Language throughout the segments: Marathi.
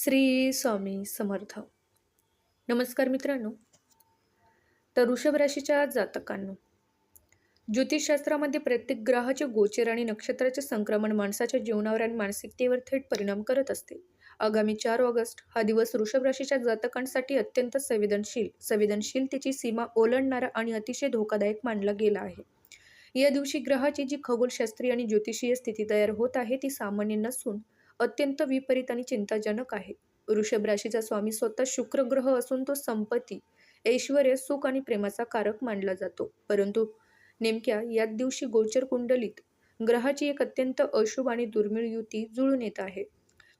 श्री स्वामी समर्थ. नमस्कार मित्रांनो. तर वृषभ राशीच्या जातकांनो, ज्योतिषशास्त्रामध्ये प्रत्येक ग्रहाचे गोचर आणि नक्षत्राचे संक्रमण माणसाच्या जीवनावर आणि मानसिकतेवर थेट परिणाम करत असते. आगामी 4 ऑगस्ट हा दिवस वृषभ राशीच्या जातकांसाठी अत्यंत संवेदनशीलतेची सीमा ओलांडणारा आणि अतिशय धोकादायक मानला गेला आहे. या दिवशी ग्रहाची जी खगोलशास्त्रीय आणि ज्योतिषीय स्थिती तयार होत आहे ती सामान्य नसून अत्यंत विपरीत आणि चिंताजनक आहे. वृषभ राशीचा स्वामी स्वतः शुक्र ग्रह असून तो संपत्ती, ऐश्वर्य, सुख आणि प्रेमाचा कारक मानला जातो. परंतु नेमक्या याच दिवशी गोचर कुंडलीत ग्रहाची एक अत्यंत अशुभ आणि दुर्मिळ युती जुळून येत आहे.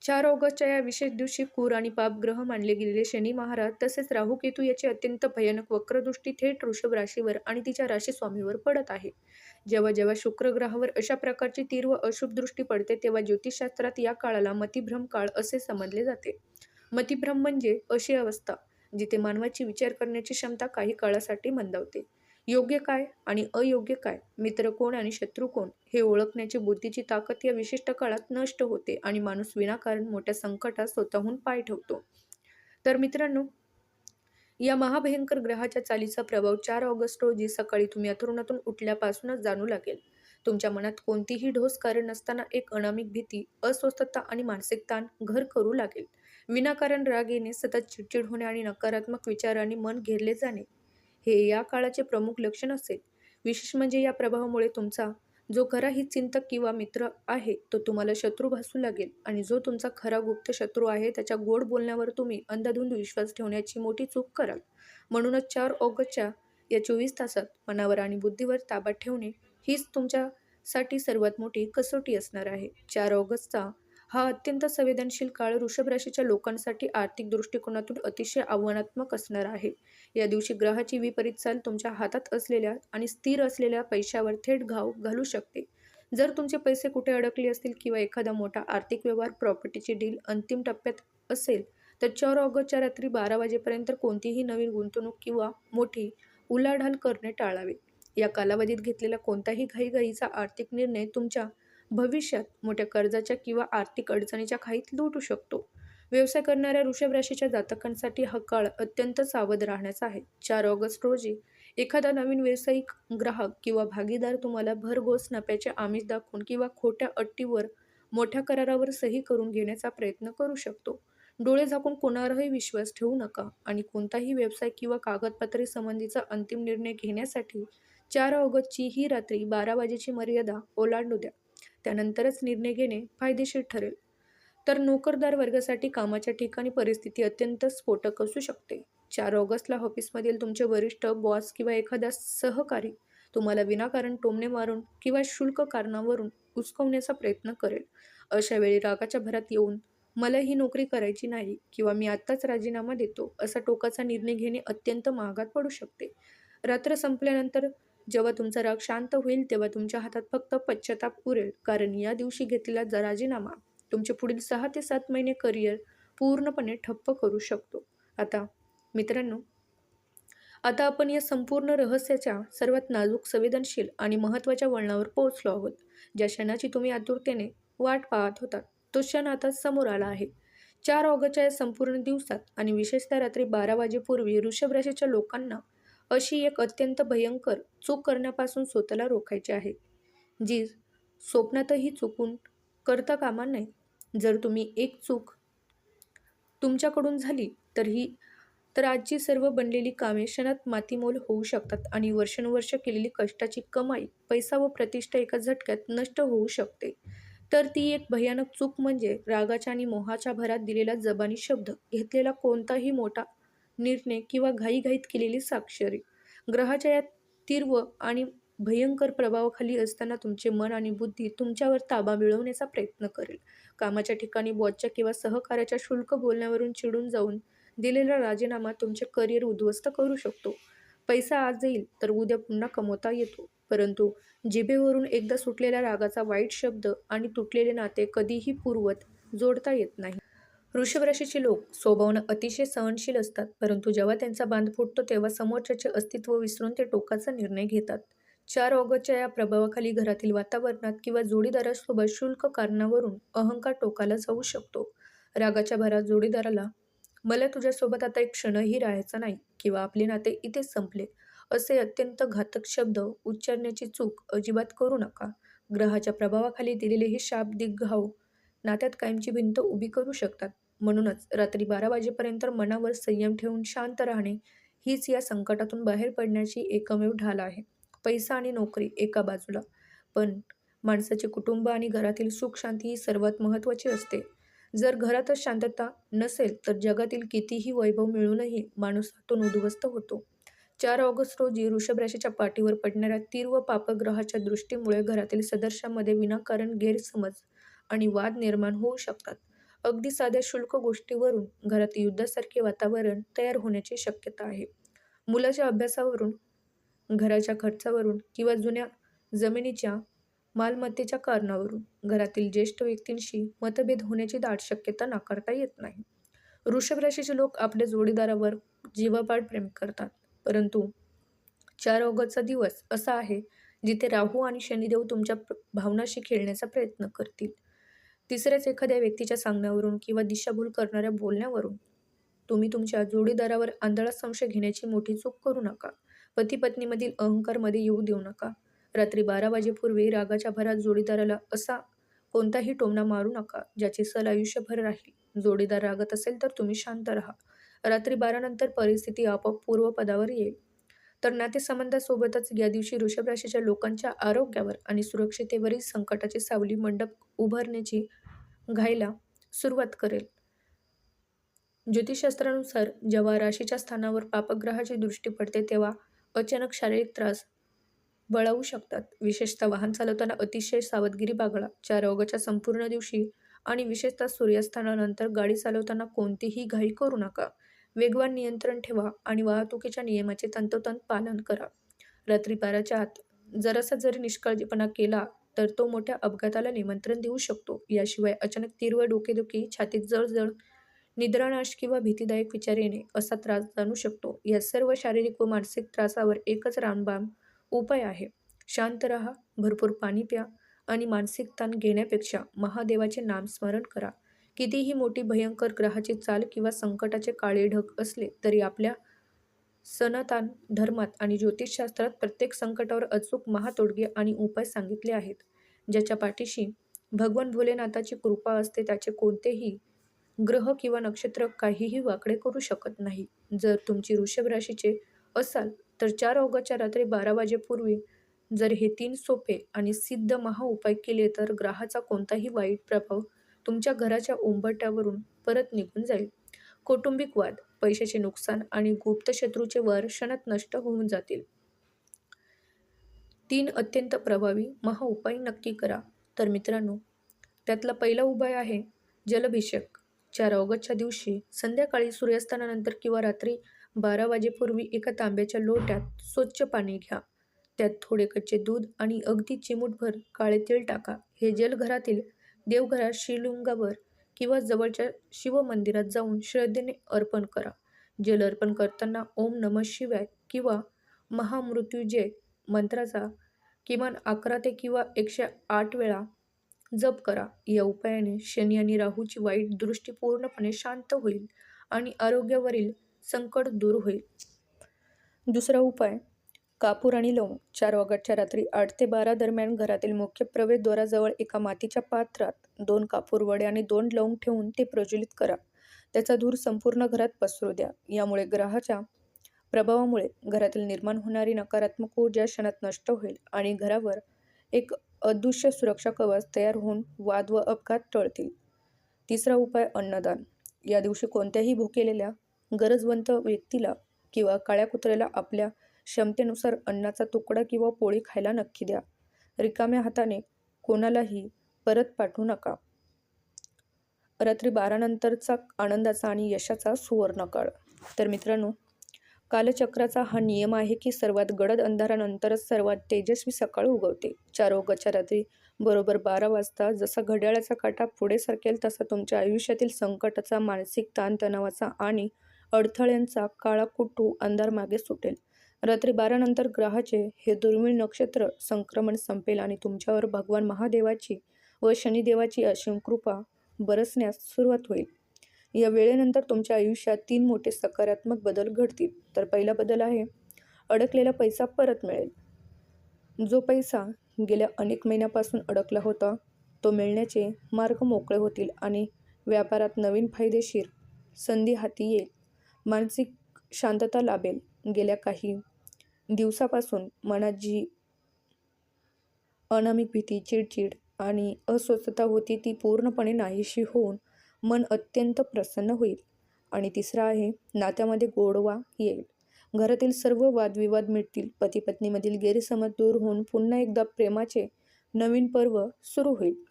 4 ऑगस्टच्या या विशेष दिवशी क्रूर आणि पापग्रह मानले गेलेले शनी महाराज तसेच राहू केतू याची अत्यंत भयानक वक्रदृष्टी थेट वृषभ राशीवर आणि तिच्या राशी स्वामीवर पडत आहे. जेव्हा जेव्हा शुक्र ग्रहावर अशा प्रकारची तीव्र अशुभ दृष्टी पडते तेव्हा ज्योतिषशास्त्रात या काळाला मतिभ्रम काळ असे समजले जाते. मतिभ्रम म्हणजे अशी अवस्था जिथे मानवाची विचार करण्याची क्षमता काही काळासाठी मंदावते. योग्य काय आणि अयोग्य काय, मित्र कोण आणि शत्रू कोण हे ओळखण्याची बुद्धीची ताकद या विशिष्ट काळात नष्ट होते आणि माणूस विनाकारण मोठ्या संकटात स्वतःहून पाय ठेवतो. तर मित्रांनो, या महाभयंकर ग्रहाच्या चालीचा प्रभाव 4 ऑगस्ट रोजी सकाळी तुम्ही अंथरुणातून उठल्यापासूनच जाणू लागेल. तुमच्या मनात कोणतीही ढोस कारण नसताना एक अनामिक भीती, अस्वस्थता आणि मानसिक ताण घर करू लागेल. विनाकारण राग येणे, सतत चिडचिड होणे आणि नकारात्मक विचारांनी मन घेरले जाणे हे या काळाचे प्रमुख लक्षण असेल. विशेष म्हणजे या प्रभावामुळे तुमचा जो खराही चिंतक किंवा मित्र आहे तो तुम्हाला शत्रू भासू लागेल आणि जो तुमचा खरा गुप्त शत्रू आहे त्याच्या गोड बोलण्यावर तुम्ही अंधाधुंद विश्वास ठेवण्याची मोठी चूक कराल. म्हणूनच 4 ऑगस्टच्या या 24 तासात मनावर आणि बुद्धीवर ताबा ठेवणे हीच तुमच्यासाठी सर्वात मोठी कसोटी असणार आहे. 4 ऑगस्टचा हा अत्यंत संवेदनशील काळ वृषभ राशीच्या लोकांसाठी आर्थिक दृष्टिकोनातून अतिशय आव्हानात्मक असणार आहे. या दिवशी ग्रहाची विपरीत चाल तुमच्या हातात असलेल्या आणि स्थिर असलेल्या पैशावर थेट घाव घालू शकते. जर तुमचे पैसे कुठे अडकले असतील किंवा एखादा मोठा आर्थिक व्यवहार, प्रॉपर्टीची डील अंतिम टप्प्यात असेल तर 4 ऑगस्टच्या रात्री 12 वाजेपर्यंत कोणतीही नवीन गुंतवणूक किंवा मोठी उलाढाल करणे टाळावे. या कालावधीत घेतलेला कोणताही घाईघाईचा आर्थिक निर्णय तुमच्या भविष्यात मोठ्या कर्जाच्या किंवा आर्थिक अडचणीच्या खाईत लुटू शकतो. व्यवसाय करणाऱ्या वृषभ राशीच्या जातकांसाठी हा काळ अत्यंत सावध राहण्याचा आहे. 4 ऑगस्ट रोजी एखादा नवीन व्यावसायिक ग्राहक किंवा भागीदार तुम्हाला भरघोस नफ्याचे आमिष दाखवून किंवा खोट्या अट्टीवर मोठ्या करारावर सही करून घेण्याचा प्रयत्न करू शकतो. डोळे झाकून कोणावरही विश्वास ठेवू नका आणि कोणताही व्यवसाय किंवा कागदपत्रे संबंधीचा अंतिम निर्णय घेण्यासाठी 4 ऑगस्टची ही रात्री 12 वाजेची मर्यादा ओलांडू द्या. त्यानंतरच निर्णय घेणे फायदेशीर ठरेल. तर नोकरदार वर्गासाठी कामाच्या ठिकाणी परिस्थिती अत्यंत स्फोटक असू शकते. 4 ऑगस्टला ऑफिसमधील तुमचे वरिष्ठ, बॉस किंवा एखादा सहकारी तुम्हाला विनाकारण टोमणे मारून किंवा शुल्क कारणावरून उचकवण्याचा प्रयत्न करेल. अशा वेळी रागाच्या भरात येऊन मला ही नोकरी करायची नाही किंवा मी आत्ताच राजीनामा देतो असा टोकाचा निर्णय घेणे अत्यंत महागात पडू शकते. रात्र संपल्यानंतर जेव्हा तुमचा राग शांत होईल तेव्हा तुमच्या हातात फक्त पश्चाताप उरेल, कारण या दिवशी घेतलेला राजीनामा तुमचे पुढील 6 ते 7 महिने करिअर पूर्णपणे ठप्प करू शकतो. आता मित्रांनो, आता आपण या संपूर्ण रहस्याच्या सर्वात नाजूक, संवेदनशील आणि महत्त्वाच्या वळणावर पोहोचलो आहोत. ज्या क्षणाची तुम्ही आतुरतेने वाट पाहत होतात तो क्षण आता समोर आला आहे. 4 ऑगस्टच्या या संपूर्ण दिवसात आणि विशेषतः रात्री 12 वाजेपूर्वी वृषभ राशीच्या लोकांना अशी एक अत्यंत भयंकर चूक करण्यापासून स्वतःला रोखायचे आहे, जी स्वप्नातही चुकून करता कामा नये. जर तुम्ही एक चूक तुमच्याकडून झाली तर आजची सर्व बनलेली कामे क्षणात मातीमोल होऊ शकतात आणि वर्षानुवर्ष केलेली कष्टाची कमाई, पैसा व प्रतिष्ठा एका झटक्यात नष्ट होऊ शकते. तर ती एक भयानक चूक म्हणजे रागाच्या आणि मोहाच्या भरात दिलेला जबानी शब्द, घेतलेला कोणताही मोठा निर्णय किंवा घाईघाईत केलेली साक्षरी. ग्रहाच्या या तीव्र आणि भयंकर प्रभावाखाली असताना तुमचे मन आणि बुद्धी तुमच्यावर ताबा मिळवण्याचा प्रयत्न करेल. कामाच्या ठिकाणी बॉसच्या किंवा सहकार्याच्या शुल्क बोलण्यावरून चिडून जाऊन दिलेला राजीनामा तुमचे करिअर उद्ध्वस्त करू शकतो. पैसा आज येईल तर उद्या पुन्हा कमवता येतो, परंतु जिभेवरून एकदा सुटलेल्या रागाचा वाईट शब्द आणि तुटलेले नाते कधीही पूर्वत जोडता येत नाही. वृषभ राशीचे लोक स्वभावानं अतिशय सहनशील असतात, परंतु जेव्हा त्यांचा बांध फुटतो तेव्हा समोरच्याचे अस्तित्व विसरून ते टोकाचा निर्णय घेतात. 4 ऑगस्टच्या या प्रभावाखाली घरातील वातावरणात किंवा जोडीदारासोबत शुल्क कारणावरून अहंकार टोकाला जाऊ शकतो. रागाच्या भरात जोडीदाराला मला तुझ्यासोबत आता एक क्षणही राहायचं नाही किंवा आपले नाते इथेच संपले असे अत्यंत घातक शब्द उच्चारण्याची चूक अजिबात करू नका. ग्रहाच्या प्रभावाखाली दिलेले हे शाब्दिक घाव नात्यात कायमची भिंत उभी करू शकतात. म्हणूनच रात्री 12 वाजेपर्यंत मनावर संयम ठेवून शांत राहणे हीच या संकटातून बाहेर पडण्याची एकमेव ढाल आहे. पैसा आणि नोकरी एका बाजूला, पण माणसाचे कुटुंब आणि घरातील सुख शांती ही सर्वात महत्त्वाची असते. जर घरातच शांतता नसेल तर जगातील कितीही वैभव मिळूनही माणूस आतून उद्ध्वस्त होतो. 4 ऑगस्ट रोजी वृषभ राशीच्या पाठीवर पडणाऱ्या तीव्र पापग्रहाच्या दृष्टीमुळे घरातील सदस्यांमध्ये विनाकारण गैरसमज आणि वाद निर्माण होऊ शकतात. अगदी साध्या शुल्क गोष्टीवरून घरात युद्धासारखे वातावरण तयार होण्याची शक्यता आहे. मुलाच्या अभ्यासावरून, घराच्या खर्चावरून किंवा जुन्या जमिनीच्या मालमत्तेच्या कारणावरून घरातील ज्येष्ठ व्यक्तींशी मतभेद होण्याची दाट शक्यता नाकारता येत नाही. वृषभ राशीचे लोक आपल्या जोडीदारावर जीवापाड प्रेम करतात, परंतु 4 ऑगस्टचा दिवस असा आहे जिथे राहू आणि शनिदेव तुमच्या भावनाशी खेळण्याचा प्रयत्न करतील. तिसऱ्याच एखाद्या व्यक्तीच्या सांगण्यावरून किंवा दिशाभूल करणाऱ्या बोलण्यावरून तुम्ही तुमच्या जोडीदारावर आंधळा संशय घेण्याची मोठी चूक करू नका. पती-पत्नीमधील अहंकार मध्ये येऊ देऊ नका. रात्री 12 वाजेपूर्वी रागाच्या भरात जोडीदाराला असा कोणताही टोमणा मारू नका ज्याची सल आयुष्यभर राहील. जोडीदार रागत असेल तर तुम्ही शांत राहा. रात्री 12 नंतर परिस्थिती आपोआप पूर्वपदावर येईल. तर नातेसंबंधासोबतच या दिवशी वृषभ राशीच्या लोकांच्या आरोग्यावर आणि सुरक्षितेवरील संकटाची सावली मंडप उभारण्याची घायला सुरुवात करेल. ज्योतिषशास्त्रानुसार जेव्हा राशीच्या स्थानावर पापग्रहाची दृष्टी पडते तेव्हा अचानक शारीरिक त्रास बळावू शकतात. विशेषतः वाहन चालवताना अतिशय सावधगिरी बाळगा. 4 ऑगस्टच्या संपूर्ण दिवशी आणि विशेषतः सूर्यास्तानानंतर गाडी चालवताना कोणतीही घाई करू नका. वेगवान नियंत्रण ठेवा आणि वाहतुकीच्या नियमाचे तंतोतंत पालन करा. रात्री 12च्या आत जरासा जरी निष्काळजीपणा केला तर तो मोठ्या अपघाताला निमंत्रण देऊ शकतो. याशिवाय अचानक तीव्र डोकेदुखी, छातीत जळजळ, निद्रानाश किंवा भीतीदायक विचार येणे असा त्रास जाणू शकतो. या सर्व शारीरिक व मानसिक त्रासावर एकच रामबाण उपाय आहे. शांत राहा, भरपूर पाणी प्या आणि मानसिक ताण घेण्यापेक्षा महादेवाचे नामस्मरण करा. कितीही मोठी भयंकर ग्रहाची चाल किंवा संकटाचे काळे ढग असले तरी आपल्या सनातन धर्मात आणि ज्योतिषशास्त्रात प्रत्येक संकटावर अचूक महातोडगे आणि उपाय सांगितले आहेत. ज्याच्या पाठीशी भगवान भोलेनाथाची कृपा असते त्याचे कोणतेही ग्रह किंवा नक्षत्र काहीही वाकडे करू शकत नाही. जर तुमची वृषभ राशीचे असाल तर 4 ऑगस्टच्या रात्री 12 वाजेपूर्वी जर हे 3 सोपे आणि सिद्ध महाउपाय केले तर ग्रहाचा कोणताही वाईट प्रभाव तुमच्या घराच्या उंबरठ्यावरून परत निघून जाईल. कौटुंबिक वाद, पैशाचे नुकसान आणि गुप्त शत्रूचे वार क्षणात नष्ट होऊन जातील. 3 अत्यंत प्रभावी महाउपाय नक्की करा. तर मित्रांनो, त्यातला पहिला उपाय आहे जलाभिषेक. 4 ऑगस्टच्या दिवशी संध्याकाळी सूर्यास्तानानंतर किंवा रात्री 12 वाजेपूर्वी एका तांब्याच्या लोट्यात स्वच्छ पाणी घ्या. त्यात थोडे कच्चे दूध आणि अगदी चिमूटभर काळे तीळ टाका. हे जल घरातील देवघरात, शिवलिंगावर किंवा जवळच्या शिवमंदिरात जाऊन श्रद्धेने अर्पण करा. जल अर्पण करताना ओम नमः शिवाय किंवा महामृत्युंजय मंत्राचा किमान 11 ते किंवा 108 वेळा जप करा. या उपायाने शनी आणि राहूची वाईट दृष्टी पूर्णपणे शांत होईल आणि आरोग्यावरील संकट दूर होईल. दुसरा उपाय कापूर आणि लवंग. 4 ऑगस्टच्या रात्री 8 ते 12 दरम्यान घरातील मुख्य प्रवेशद्वाराजवळ एका मातीच्या पात्रात 2 कापूर वडे आणि 2 लवंग ठेवून ते प्रज्वलित करा. त्याचा धूर संपूर्ण घरात पसरू द्या. यामुळे ग्रहाच्या प्रभावामुळे घरातील निर्माण होणारी नकारात्मक ऊर्जा क्षणात नष्ट होईल आणि घरावर एक अदृश्य सुरक्षा कवच तयार होऊन वाद व अपघात टळतील. तिसरा उपाय अन्नदान. या दिवशी कोणत्याही भुकेलेल्या गरजवंत व्यक्तीला किंवा काळ्या कुत्र्याला आपल्या क्षमतेनुसार अन्नाचा तुकडा किंवा पोळी खायला नक्की द्या. रिकाम्या हाताने कोणालाही परत पाठवू नका. रात्री 12 नंतरचा आनंदाचा आणि यशाचा सुवर्णकाळ. तर मित्रांनो, कालचक्राचा हा नियम आहे की सर्वात गडद अंधारानंतरच सर्वात तेजस्वी सकाळ उगवते. 4 ऑगस्टच्या रात्री बरोबर 12 वाजता जसा घड्याळाचा काटा पुढे सरकेल तसा तुमच्या आयुष्यातील संकटाचा, मानसिक ताणतणावाचा आणि अडथळ्यांचा काळाकुट्टू अंधार मागे सुटेल. रात्री 12 नंतर ग्रहाचे हे दुर्मिळ नक्षत्र संक्रमण संपेल आणि तुमच्यावर भगवान महादेवाची व शनिदेवाची असीम कृपा बरसण्यास सुरुवात होईल. या वेळेनंतर तुमच्या आयुष्यात 3 मोठे सकारात्मक बदल घडतील. तर पहिला बदल आहे, अडकलेला पैसा परत मिळेल. जो पैसा गेल्या अनेक महिन्यापासून अडकला होता, तो मिळण्याचे मार्ग मोकळे होतील आणि व्यापारात नवीन फायदेशीर संधी हाती येईल. मानसिक शांतता लाभेल. गेल्या काही दिवसापासून मनात जी अनामिक भीती, चिडचिड आणि अस्वस्थता होती ती पूर्णपणे नाहीशी होऊन मन अत्यंत प्रसन्न होईल. आणि तिसरा आहे, नात्यामध्ये गोडवा येईल. घरातील सर्व वादविवाद मिटतील. पती-पत्नीमधील गैरसमज दूर होऊन पुन्हा एकदा प्रेमाचे नवीन पर्व सुरू होईल.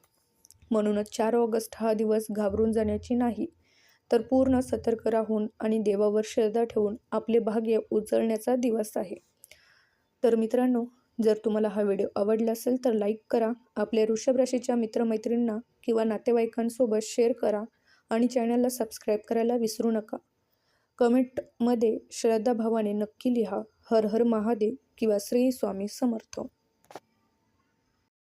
म्हणूनच 4 ऑगस्ट हा दिवस घाबरून जाण्याची नाही, तर पूर्ण सतर्क राहून आणि देवावर श्रद्धा ठेवून आपले भाग्य उजळण्याचा दिवस आहे. तर मित्रांनो, जर तुम्हाला हा व्हिडिओ आवडला असेल तर लाईक करा, आपल्या वृषभ राशीच्या मित्रमैत्रिणींना किंवा नातेवाईकांसोबत शेअर करा आणि चॅनलला सबस्क्राईब करायला विसरू नका. कमेंटमध्ये श्रद्धाभावाने नक्की लिहा, हर हर महादेव किंवा श्री स्वामी समर्थ.